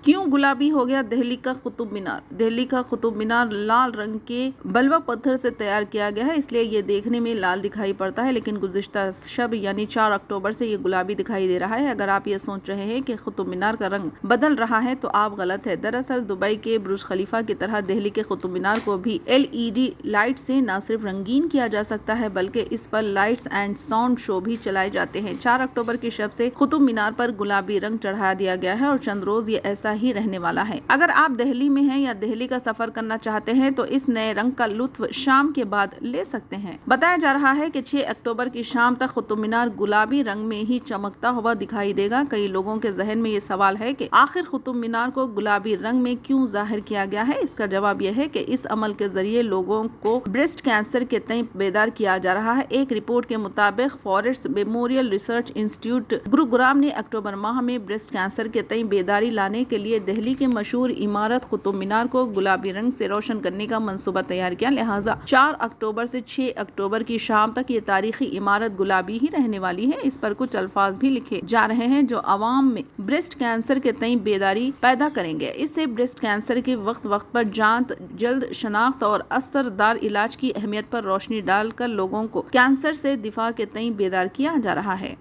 क्यों गुलाबी हो गया दिल्ली का कुतुब मीनार? दिल्ली का कुतुब मीनार लाल रंग के बलवा पत्थर से तैयार किया गया है, इसलिए ये देखने में लाल दिखाई पड़ता है, लेकिन गुज़िश्ता शब यानी 4 अक्टूबर से ये गुलाबी दिखाई दे रहा है। अगर आप ये सोच रहे हैं कि कुतुब मीनार का रंग बदल रहा है तो आप गलत है। दरअसल दुबई के बुर्ज खलीफा की तरह दिल्ली के कुतुब मीनार को भी LED लाइट से न सिर्फ रंगीन किया जा सकता है, बल्कि इस पर लाइट्स एंड साउंड शो भी चलाए जाते हैं। 4 अक्टूबर की शब से कुतुब मीनार पर गुलाबी रंग चढ़ा दिया गया है और चंद रोज ये ऐसा ही रहने वाला है। अगर आप दिल्ली में हैं या दिल्ली का सफर करना चाहते हैं तो इस नए रंग का लुत्फ शाम के बाद ले सकते हैं। बताया जा रहा है कि 6 अक्टूबर की शाम तक कुतुब मीनार गुलाबी रंग में ही चमकता हुआ दिखाई देगा। कई लोगों के जहन में ये सवाल है कि आखिर कुतुब मीनार को गुलाबी रंग में क्यों जाहिर किया गया है। इसका जवाब यह है कि इस अमल के जरिए लोगों को ब्रेस्ट कैंसर के तय बेदार किया जा रहा है। एक रिपोर्ट के मुताबिक forest memorial research institute Gurugram ने अक्टूबर माह में ब्रेस्ट कैंसर के तय बेदारी लाने के लिए दिल्ली की मशहूर इमारत कुतुब मीनार को गुलाबी रंग से रोशन करने का मंसूबा तैयार किया। लिहाजा 4 अक्टूबर से 6 अक्टूबर की शाम तक ये तारीखी इमारत गुलाबी ही रहने वाली है। इस पर कुछ अल्फाज भी लिखे जा रहे हैं जो आवाम में ब्रेस्ट कैंसर के तय बेदारी पैदा करेंगे। इससे ब्रेस्ट कैंसर के वक्त पर जांच, जल्द शनाख्त और असरदार इलाज की अहमियत पर रोशनी डालकर लोगों को कैंसर से दिफा के तय बेदार किया जा रहा है।